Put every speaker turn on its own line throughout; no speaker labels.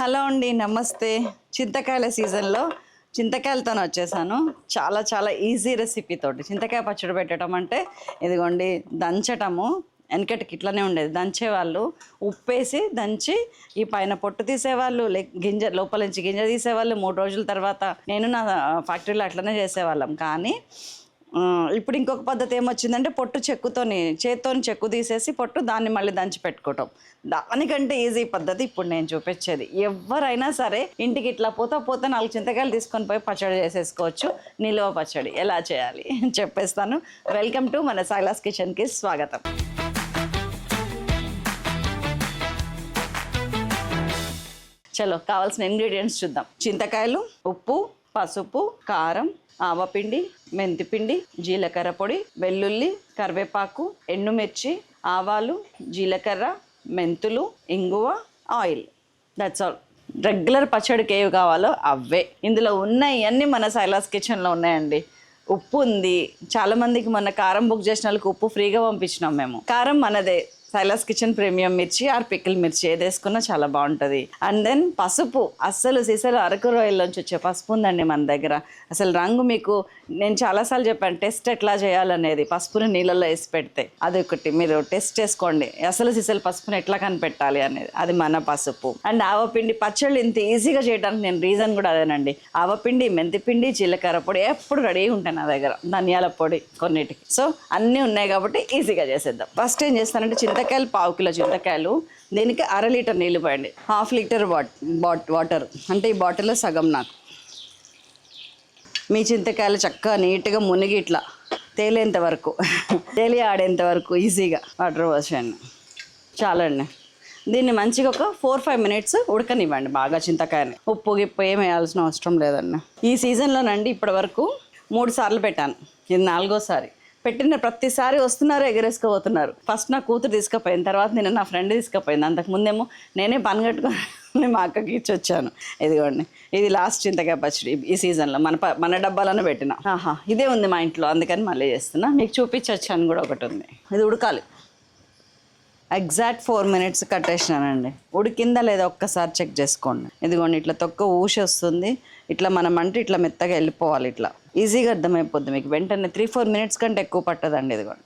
Hello అండి, నమస్తే. చింతకాయల సీజన్లో చింతకాయలతో వచ్చేసాను. చాలా చాలా ఈజీ రెసిపీ తోటి చింతకాయ పచ్చడి పెట్టడం అంటే ఇదిగోండి, దంచటము. వెనకటికి ఇట్లనే ఉండేది, దంచేవాళ్ళు. ఉప్పేసి దంచి ఈ పైన పొట్టు తీసేవాళ్ళు, గింజ లోపల నుంచి గింజ తీసేవాళ్ళు. 3 రోజుల తర్వాత నేను నా ఫ్యాక్టరీలో అట్లనే చేసేవాళ్ళం. కానీ ఇప్పుడు ఇంకొక పద్ధతి ఏమొచ్చిందంటే పొట్టు చేత్తో చెక్కు తీసేసి పొట్టు దాన్ని మళ్ళీ దంచి పెట్టుకోవటం. దానికంటే ఈజీ పద్ధతి ఇప్పుడు నేను చూపించేది. ఎవరైనా సరే ఇంటికి ఇట్లా పోతా 4 చింతకాయలు తీసుకొని పోయి పచ్చడి చేసేసుకోవచ్చు. నిలువ పచ్చడి ఎలా చేయాలి చెప్పేస్తాను. వెల్కమ్ టు మన సైలాస్ కిచెన్కి స్వాగతం. చలో, కావాల్సిన ఇంగ్రీడియంట్స్ చూద్దాం. చింతకాయలు, ఉప్పు, పసుపు, కారం, ఆవపిండి, మెంతిపిండి, జీలకర్ర పొడి, వెల్లుల్లి, కరివేపాకు, ఎండుమిర్చి, ఆవాలు, జీలకర్ర, మెంతులు, ఇంగువ, ఆయిల్. That's all. రెగ్యులర్ పచ్చడికి ఏవి కావాలో అవే ఇందులో ఉన్నాయి. అన్నీ మన సైలాస్ కిచెన్లో ఉన్నాయండి. ఉప్పు ఉంది. చాలామందికి మొన్న కారం బుక్ చేసిన వాళ్ళకి ఉప్పు ఫ్రీగా పంపించినాం మేము. కారం మనదే, సైలాస్ కిచెన్ ప్రీమియం మిర్చి ఆర్ పికిల్ మిర్చి ఏది వేసుకున్నా చాలా బాగుంటుంది. అండ్ దెన్ పసుపు, అస్సలు సీసాలు అరకు రొయ్యల్లోంచి వచ్చే పసుపు ఉందండి మన దగ్గర. అసలు రంగు మీకు నేను చాలాసార్లు చెప్పాను టెస్ట్ ఎట్లా చేయాలనేది. పసుపుని నీళ్ళల్లో వేసి పెడితే అదొకటి మీరు టెస్ట్ చేసుకోండి, అసలు సీసాలు పసుపుని ఎట్లా కనిపెట్టాలి అనేది. అది మన పసుపు. అండ్ ఆవపిండి. పచ్చళ్ళు ఇంత ఈజీగా చేయడానికి నేను రీజన్ కూడా అదేనండి. ఆవపిండి, మెంతిపిండి, జీలకర్ర పొడి ఎప్పుడు రెడీగా ఉంటాను నా దగ్గర. ధనియాల పొడి కొన్నిటికి. సో అన్నీ ఉన్నాయి కాబట్టి ఈజీగా చేసేద్దాం. ఫస్ట్ ఏం చేస్తానంటే చింతకాయలు 1/2 కిలో చింతకాయలు, దీనికి 1/2 లీటర్ నీళ్ళు పోయండి. 1/2 లీటర్ వాటర్ అంటే ఈ బాటిల్లో సగం నాకు. మీ చింతకాయలు చక్కగా నీట్గా మునిగి ఇట్లా తేలేంత వరకు తేలి ఆడేంత వరకు ఈజీగా వాటర్ పోసేయండి. చాలండి. దీన్ని మంచిగా ఒక 4-5 మినిట్స్ ఉడకనివ్వండి బాగా. చింతకాయని ఉప్పు గిప్పు ఏం వేయాల్సిన అవసరం లేదండి. ఈ సీజన్లోనండి ఇప్పటి వరకు 3 సార్లు పెట్టాను. ఇది 4గోసారి. పెట్టిన ప్రతిసారి వస్తున్నారు, ఎగరేసుకుపోతున్నారు. ఫస్ట్ నా కూతురు తీసుకుపోయిన తర్వాత నేను నా ఫ్రెండ్ తీసుకుపోయింది. అంతకుముందేమో నేనే పని కట్టుకొని మా అక్కకి ఇచ్చి వచ్చాను. ఇదిగోండి, ఇది లాస్ట్ చింతకాయ పచ్చడి ఈ సీజన్లో. మన డబ్బాలోనే పెట్టిన. ఇదే ఉంది మా ఇంట్లో, అందుకని మళ్ళీ చేస్తున్నా. మీకు చూపించి వచ్చాను కూడా ఒకటి ఉంది. ఇది ఉడకాలి. ఎగ్జాక్ట్ 4 మినిట్స్ కట్టేసినానండి. ఉడికిందా లేదా ఒక్కసారి చెక్ చేసుకోండి. ఇదిగోండి, ఇట్లా తొక్క ఊసి వస్తుంది. ఇట్లా మనం అంటే ఇట్లా మెత్తగా వెళ్ళిపోవాలి. ఇట్లా ఈజీగా అర్థమైపోద్ది మీకు. వెంటనే 3-4 మినిట్స్ కంటే ఎక్కువ పట్టదండి. ఇదిగోండి,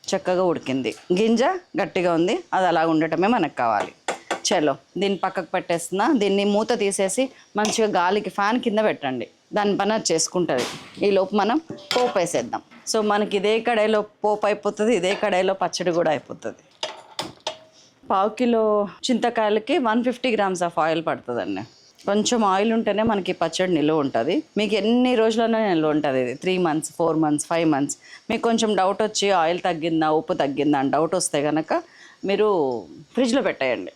చక్కగా ఉడికింది. గింజ గట్టిగా ఉంది, అది అలా ఉండటమే మనకు కావాలి. చలో, దీన్ని పక్కకు పెట్టేస్తున్నా. దీన్ని మూత తీసేసి మంచిగా గాలికి ఫ్యాన్ కింద పెట్టండి. దాని పని అది చేసుకుంటుంది. ఈలోపు మనం పోపు వేసేద్దాం. సో మనకి ఇదే కడాయిలో పోపు అయిపోతుంది, ఇదే కడాయిలో పచ్చడి కూడా అయిపోతుంది. 1/2 కిలో చింతకాయలకి 150 గ్రామ్స్ ఆఫ్ ఆయిల్ పడుతుందండి. కొంచెం ఆయిల్ ఉంటేనే మనకి పచ్చడి నిలువ ఉంటుంది. మీకు ఎన్ని రోజులైనా నిలువ ఉంటుంది. ఇది 3 మంత్స్, 4 మంత్స్, 5 మంత్స్. మీకు కొంచెం డౌట్ వచ్చి ఆయిల్ తగ్గిందా, ఉప్పు తగ్గిందా అని డౌట్ వస్తే కనుక మీరు ఫ్రిడ్జ్లో పెట్టేయండి.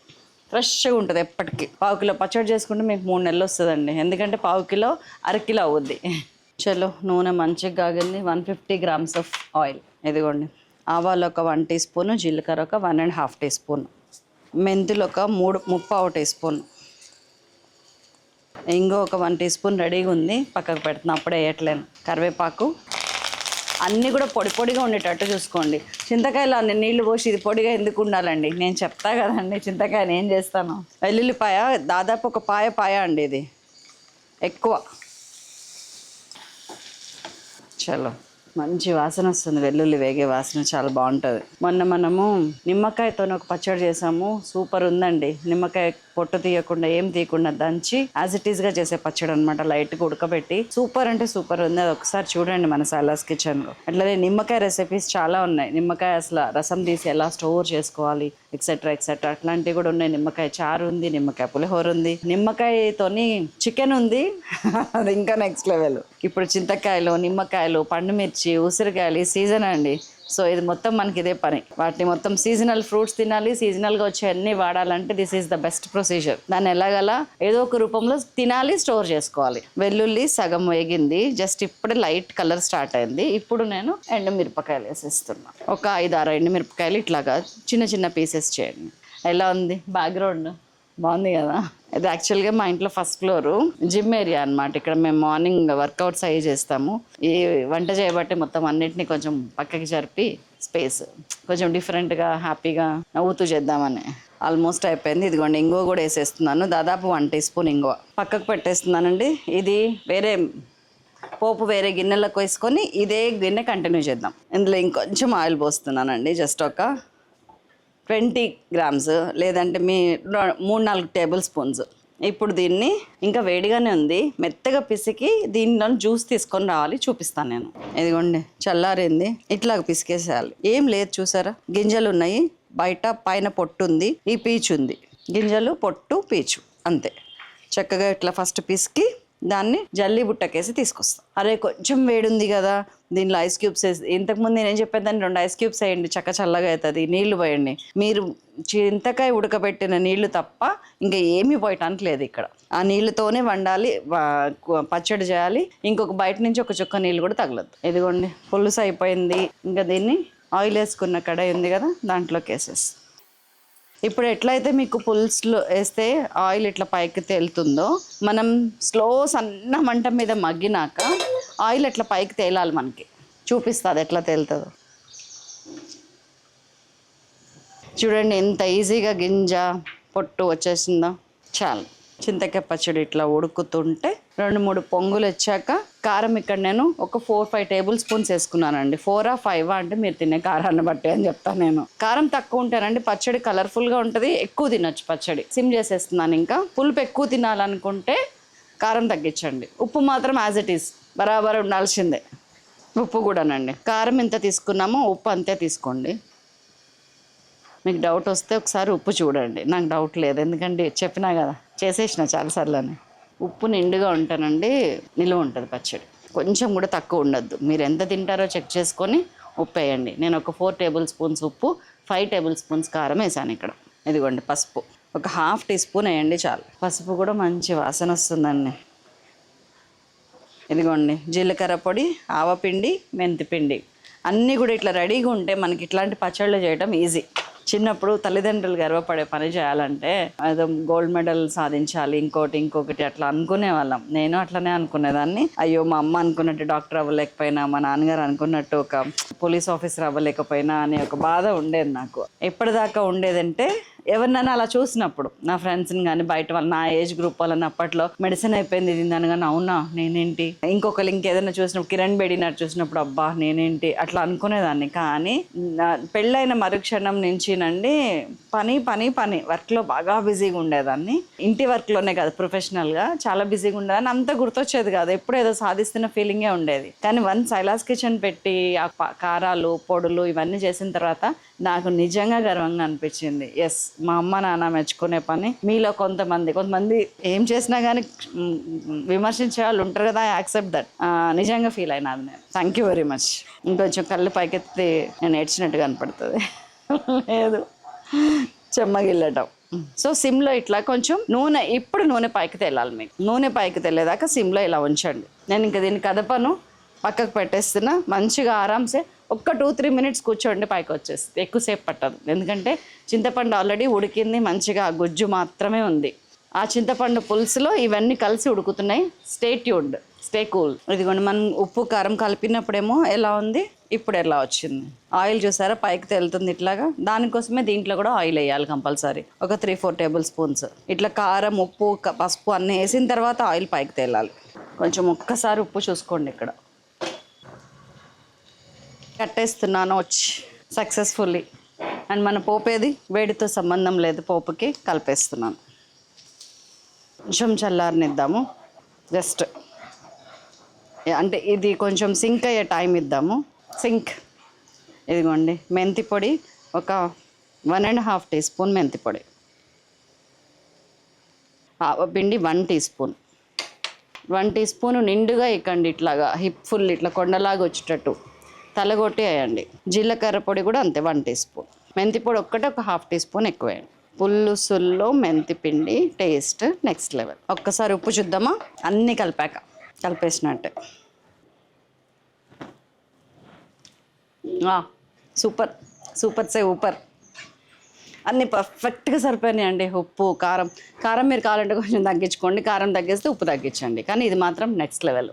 ఫ్రెష్గా ఉంటుంది ఎప్పటికీ. 1/2 కిలో పచ్చడి చేసుకుంటే మీకు 3 నెలలు వస్తుందండి. ఎందుకంటే 1/2 కిలో 1/2 కిలో అవుద్ది. చలో, నూనె మంచిగా కాగింది. 150 గ్రామ్స్ ఆఫ్ ఆయిల్. ఇదిగోండి, ఆవాలు ఒక 1 టీ స్పూను, జీలకర్ర ఒక 1.5 టీ స్పూన్, మెంతులు ఒక 3 టీ స్పూన్, ఇంకో ఒక 1 టీ స్పూన్ రెడీగా ఉంది, పక్కకు పెడుతున్నా, అప్పుడే వేయట్లేను. కరివేపాకు. అన్నీ కూడా పొడి పొడిగా ఉండేటట్టు చూసుకోండి. చింతకాయలు అన్ని నీళ్లు పోసి ఇది పొడిగా ఎందుకు ఉండాలండి, నేను చెప్తా కదండి చింతకాయని ఏం చేస్తాను. వెల్లుల్లిపాయ దాదాపు ఒక పాయ అండి, ఇది ఎక్కువ. చలో, మంచి వాసన వస్తుంది. వెల్లుల్లి వేగే వాసన చాలా బాగుంటుంది. మొన్న మనము నిమ్మకాయతో ఒక పచ్చడి చేసాము, సూపర్ ఉందండి. నిమ్మకాయ పొట్టు తీయకుండా ఏం తీయకుండా దంచి యాజ్ ఇట్ ఈస్గా చేసే పచ్చడి అనమాట. లైట్గా ఉడకబెట్టి సూపర్ అంటే సూపర్ ఉంది. అది ఒకసారి చూడండి మన సైలాస్ కిచెన్లో. అట్లనే నిమ్మకాయ రెసిపీస్ చాలా ఉన్నాయి. నిమ్మకాయ అసలు రసం తీసి ఎలా స్టోర్ చేసుకోవాలి ఎక్సెట్రా ఎక్సెట్రా అట్లాంటివి కూడా ఉన్నాయి. నిమ్మకాయ చారు ఉంది, నిమ్మకాయ పులిహోర ఉంది, నిమ్మకాయతోని చికెన్ ఉంది. అది ఇంకా నెక్స్ట్ లెవెల్. ఇప్పుడు చింతకాయలు, నిమ్మకాయలు, పండుమిర్చి, ఉసిరికాయలు సీజన్ అండి. సో ఇది మొత్తం మనకి ఇదే పని. వాటిని మొత్తం సీజనల్ ఫ్రూట్స్ తినాలి, సీజనల్గా వచ్చే అన్నీ వాడాలంటే this is the best procedure. దాన్ని ఎలాగలా ఏదో ఒక రూపంలో తినాలి, స్టోర్ చేసుకోవాలి. వెల్లుల్లి సగం వేగింది, జస్ట్ ఇప్పుడే లైట్ కలర్ స్టార్ట్ అయింది. ఇప్పుడు నేను ఎండుమిరపకాయలు వేసేస్తున్నా. ఒక 5-6 ఎండుమిరపకాయలు ఇట్లాగా చిన్న చిన్న పీసెస్ చేయండి. ఎలా ఉంది బ్యాక్గ్రౌండ్? బాగుంది కదా. ఇది యాక్చువల్గా మా ఇంట్లో ఫస్ట్ ఫ్లోరు జిమ్ ఏరియా అనమాట. ఇక్కడ మేము మార్నింగ్ వర్కౌట్స్ అవి చేస్తాము. ఈ వంట చేయబట్టి మొత్తం అన్నిటినీ కొంచెం పక్కకి జరిపి స్పేస్ కొంచెం డిఫరెంట్గా హ్యాపీగా నవ్వుతూ చేద్దామని. ఆల్మోస్ట్ అయిపోయింది. ఇదిగోండి ఇంగువ కూడా వేసేస్తున్నాను, దాదాపు 1 టీ స్పూన్ ఇంగువ పక్కకు పెట్టేస్తున్నానండి. ఇది వేరే పోపు వేరే గిన్నెలకు వేసుకొని ఇదే గిన్నె కంటిన్యూ చేద్దాం. ఇందులో ఇంకొంచెం ఆయిల్ పోస్తున్నానండి, జస్ట్ ఒక 20 గ్రామ్స్, లేదంటే మీ 3-4 టేబుల్ స్పూన్స్. ఇప్పుడు దీన్ని ఇంకా వేడిగానే ఉంది, మెత్తగా పిసికి దీనిలో జ్యూస్ తీసుకొని రావాలి, చూపిస్తాను నేను. ఇదిగోండి చల్లారింది, ఇట్లా పిసికేసేయాలి. ఏం లేదు చూసారా, గింజలు ఉన్నాయి, బయట పైన పొట్టు ఉంది, ఈ పీచు ఉంది, గింజలు పొట్టు పీచు అంతే. చక్కగా ఇట్లా ఫస్ట్ పిసికి దాన్ని జల్లి బుట్టకేసి తీసుకొస్తాం. అరే కొంచెం వేడి ఉంది కదా, దీనిలో ఐస్ క్యూబ్స్ వేసి, ఇంతకుముందు నేనేం చెప్పాను, దాన్ని 2 ఐస్ క్యూబ్స్ వేయండి, చల్లగా అవుతుంది, నీళ్లు పోయండి. మీరు చింతకాయ ఉడకబెట్టిన నీళ్లు తప్ప ఇంకా ఏమీ పోయటానికి లేదు ఇక్కడ. ఆ నీళ్ళతోనే వండాలి, పచ్చడి చేయాలి. ఇంకొక బయట నుంచి ఒక చుక్క నీళ్ళు కూడా తగలదు. ఇదిగోండి పులుసు అయిపోయింది. ఇంకా దీన్ని ఆయిల్ వేసుకున్న కడాయి ఉంది కదా, దాంట్లోకి వేసేసి ఇప్పుడు ఎట్లయితే మీకు పులుసులో వేస్తే ఆయిల్ ఇట్లా పైకి తేలుతుందో, మనం స్లో సన్న మంట మీద మగ్గినాక ఆయిల్ ఎట్లా పైకి తేలాలి, మనకి చూపిస్తుంది ఎట్లా తేలుతుందో. చూడండి ఎంత ఈజీగా గింజ పొట్టు వచ్చేసిందో. చాలు, చింతకాయ పచ్చడి ఇట్లా ఉడుకుతుంటే 2-3 పొంగులు వచ్చాక కారం ఇక్కడ నేను ఒక 4-5 టేబుల్ స్పూన్స్ వేసుకున్నానండి. 4 or 5 అంటే మీరు తినే కారాన్ని బట్టి అని చెప్తాను నేను. కారం తక్కువ ఉంటానండి, పచ్చడి కలర్ఫుల్గా ఉంటుంది, ఎక్కువ తినొచ్చు పచ్చడి. సిమ్ చేసేస్తున్నాను. ఇంకా పులుపు ఎక్కువ తినాలనుకుంటే కారం తగ్గించండి. ఉప్పు మాత్రం యాజ్ ఇట్ ఈస్ బరాబర్ ఉండాల్సిందే. ఉప్పు కూడానండి, కారం ఎంత తీసుకున్నామో ఉప్పు అంతే తీసుకోండి. మీకు డౌట్ వస్తే ఒకసారి ఉప్పు చూడండి, నాకు డౌట్ లేదు, ఎందుకంటే చెప్పినా కదా, చేసేసిన చాలాసార్లు. ఉప్పు నిండుగా ఉంటానండి, నిలువ ఉంటుంది పచ్చడి, కొంచెం కూడా తక్కువ ఉండద్దు. మీరు ఎంత తింటారో చెక్ చేసుకొని ఉప్పు వేయండి. నేను ఒక 4 టేబుల్ స్పూన్స్ ఉప్పు, 5 టేబుల్ స్పూన్స్ కారం వేసాను ఇక్కడ. ఇదిగోండి పసుపు ఒక 1/2 టీ స్పూన్ వేయండి చాలు. పసుపు కూడా మంచి వాసన వస్తుందండి. ఇదిగోండి జీలకర్ర పొడి, ఆవపిండి, మెంతిపిండి అన్నీ కూడా ఇట్లా రెడీగా ఉంటే మనకి ఇట్లాంటి పచ్చళ్ళు చేయడం ఈజీ. చిన్నప్పుడు తల్లిదండ్రులు గర్వపడే పని చేయాలంటే ఏదో గోల్డ్ మెడల్ సాధించాలి, ఇంకొకటి అట్లా అనుకునే వాళ్ళం. నేను అట్లనే అనుకునేదాన్ని. అయ్యో మా అమ్మ అనుకున్నట్టు డాక్టర్ అవ్వలేకపోయినా, మా నాన్నగారు అనుకున్నట్టు ఒక పోలీస్ ఆఫీసర్ అవ్వలేకపోయినా అనే ఒక బాధ ఉండేది నాకు. ఎప్పటిదాకా ఉండేదంటే ఎవరినైనా అలా చూసినప్పుడు, నా ఫ్రెండ్స్ని కానీ బయట వాళ్ళు, నా ఏజ్ గ్రూప్ వాళ్ళని అప్పట్లో మెడిసిన్ అయిపోయింది తిందాను కానీ అవునా నేనేంటి, ఇంకొకరు ఇంకేదైనా చూసినప్పుడు కిరణ్ బేడినారు చూసినప్పుడు అబ్బా నేనేంటి అట్లా అనుకునేదాన్ని. కానీ పెళ్ళైన మరుక్షణం నుంచి నండి పని వర్క్లో బాగా బిజీగా ఉండేదాన్ని. ఇంటి వర్క్లోనే కాదు, ప్రొఫెషనల్గా చాలా బిజీగా ఉండేదాన్ని. అంత గుర్తొచ్చేది కాదు, ఎప్పుడు ఏదో సాధిస్తున్న ఫీలింగే ఉండేది. కానీ వన్స్ ఐలాస్ కిచెన్ పెట్టి ఆ కారాలు పొడులు ఇవన్నీ చేసిన తర్వాత నాకు నిజంగా గర్వంగా అనిపించింది. ఎస్, మా అమ్మ నాన్న మెచ్చుకునే పని. మీలో కొంతమంది ఏం చేసినా కానీ విమర్శించే వాళ్ళు ఉంటారు కదా, ఐ యాక్సెప్ట్ దట్. నిజంగా ఫీల్ అయినాది నేను. Thank you very much. ఇంకొంచెం కళ్ళు పైకెత్తి నేను ఏడ్చినట్టు కనపడుతుంది, లేదు చెమ్మగిల్లటం. సో సిమ్లో ఇట్లా కొంచెం నూనె పైకి తేలాలి. మీకు నూనె పైకి తెలియదాకా సిమ్లో ఇలా ఉంచండి. నేను ఇంకా దీన్ని కదపను, పక్కకు పెట్టేస్తున్నా. మంచిగా ఆరాంసే ఒక్క 2-3 మినిట్స్ కూర్చోండి, పైకి వచ్చేస్తుంది. ఎక్కువసేపు పట్టదు, ఎందుకంటే చింతపండు ఆల్రెడీ ఉడికింది, మంచిగా గుజ్జు మాత్రమే ఉంది. ఆ చింతపండు పులుసులో ఇవన్నీ కలిసి ఉడుకుతున్నాయి. Stay tuned, stay cool. ఇదిగోండి మనం ఉప్పు కారం కలిపినప్పుడేమో ఎలా ఉంది, ఇప్పుడు ఎలా వచ్చింది. ఆయిల్ చూసారా పైకి తేలుతుంది ఇట్లాగా. దానికోసమే దీంట్లో కూడా ఆయిల్ వేయాలి కంపల్సరీ, ఒక 3-4 టేబుల్ స్పూన్స్. ఇట్లా కారం ఉప్పు పసుపు అన్నీ వేసిన తర్వాత ఆయిల్ పైకి తేలాలి. కొంచెం ఒక్కసారి ఉప్పు చూసుకోండి. ఇక్కడ కట్టేస్తున్నాను వచ్చి సక్సెస్ఫుల్లీ. అండ్ మన పోపేది వేడితో సంబంధం లేదు, పోపుకి కలిపేస్తున్నాను. కొంచెం చల్లారనిద్దాము, జస్ట్ అంటే ఇది కొంచెం సింక్ అయ్యే టైం ఇద్దాము. సింక్. ఇదిగోండి మెంతి పొడి ఒక 1.5 టీ స్పూన్ మెంతి పొడి, పిండి 1 టీ స్పూన్. 1 టీ స్పూన్ నిండుగా ఇక్కండి, ఇట్లాగా హిప్ ఫుల్ ఇట్లా కొండలాగా వచ్చేటట్టు తలగొట్టి వేయండి. జీలకర్ర పొడి కూడా అంతే 1 టీ స్పూన్. మెంతి పొడి ఒక్కటే ఒక 1/2 టీ స్పూన్ ఎక్కువ వేయండి. పులుసుల్లో మెంతి పిండి టేస్ట్ నెక్స్ట్ లెవెల్. ఒక్కసారి ఉప్పు చూద్దామా, అన్నీ కలిపేసినట్టే. సూపర్ ఊపర్. అన్నీ పర్ఫెక్ట్గా సరిపోయినాయండి. ఉప్పు కారం మీరు కావాలంటే కొంచెం తగ్గించుకోండి, కారం తగ్గిస్తే ఉప్పు తగ్గించండి. కానీ ఇది మాత్రం నెక్స్ట్ లెవెల్.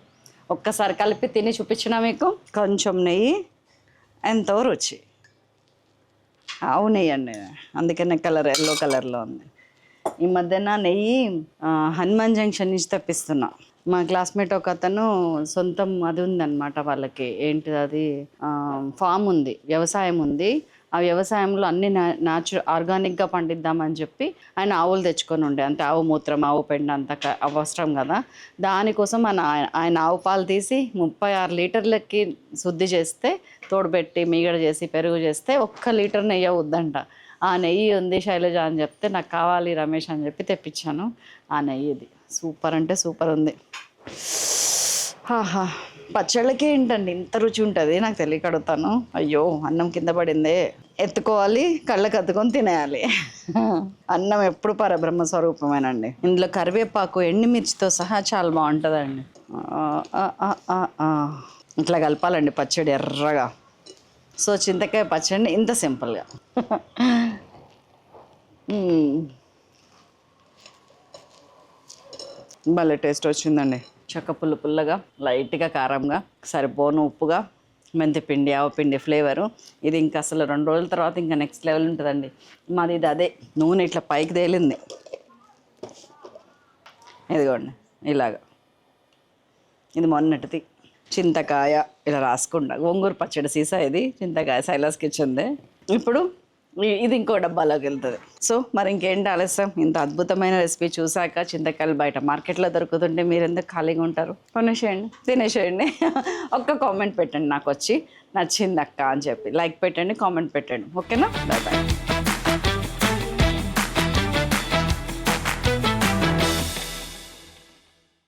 ఒక్కసారి కలిపి తిని చూపించినా మీకు. కొంచెం నెయ్యి, ఎంతో రుచి. ఆవు నెయ్యి అండి, అందుకనే కలర్ ఎల్లో కలర్లో ఉంది. ఈ మధ్యన నెయ్యి హనుమాన్ జంక్షన్ నుంచి తెప్పిస్తున్నా. మా క్లాస్మేట్ ఒక అతను సొంతం అది ఉందన్నమాట, వాళ్ళకి ఏంటిది అది ఫామ్ ఉంది, వ్యవసాయం ఉంది. ఆ వ్యవసాయంలో అన్ని ఆర్గానిక్గా పండిద్దామని చెప్పి ఆయన ఆవులు తెచ్చుకొని ఉండే, అంటే ఆవు మూత్రం ఆవు పెండ అంత అవసరం కదా. దానికోసం ఆయన ఆవు పాలు తీసి 36 లీటర్లకి శుద్ధి చేస్తే, తోడుపెట్టి మీగడ చేసి పెరుగు చేస్తే 1 లీటర్ నెయ్యి అవుద్దంట. ఆ నెయ్యి ఉంది శైలజ అని చెప్తే నాకు కావాలి రమేష్ అని చెప్పి తెప్పించాను. ఆ నెయ్యి ఇది సూపర్ అంటే సూపర్ ఉంది. ఆహా, పచ్చళ్ళకి ఏంటండి ఇంత రుచి ఉంటుంది, నాకు తెలియక అడుగుతాను. అయ్యో అన్నం కింద పడిందే, ఎత్తుకోవాలి కళ్ళకి అద్దుకొని తినేయాలి. అన్నం ఎప్పుడు పరబ్రహ్మ స్వరూపమేనండి. ఇందులో కరివేపాకు ఎండుమిర్చితో సహా చాలా బాగుంటుందండి. ఇట్లా కలపాలండి పచ్చడి ఎర్రగా. సో చింతకాయ పచ్చడి ఇంత సింపుల్గా. భలే టేస్ట్ వచ్చిందండి. చక్క పుల్లగా, లైట్గా కారంగా, సరిపోను ఉప్పుగా, మెంతిపిండి ఆవపిండి ఫ్లేవరు. ఇది ఇంకా అసలు 2 రోజుల తర్వాత ఇంకా నెక్స్ట్ లెవెల్ ఉంటుందండి. మాది ఇది అదే నూనె ఇట్లా పైకి తేలింది. ఇదిగోండి ఇలాగా, ఇది మొన్నటిది చింతకాయ ఇలా రాసుకుంటా. గోంగూర పచ్చడి సీసా ఇది, చింతకాయ సైలాస్కి ఇచ్చింది. ఇప్పుడు ఇది ఇంకో డబ్బాలోకి వెళ్తుంది. సో మరి ఇంకేంటి ఆలస్యం, ఇంత అద్భుతమైన రెసిపీ చూసాక చింతకాయలు బయట మార్కెట్లో దొరుకుతుంటే మీరు ఎందుకు ఖాళీగా ఉంటారు? కొనేసేయండి, తినేసేయండి. ఒక్క కామెంట్ పెట్టండి నాకు వచ్చి, నచ్చింది అక్క అని చెప్పి. లైక్ పెట్టండి, కామెంట్ పెట్టండి. ఓకేనా? Bye bye.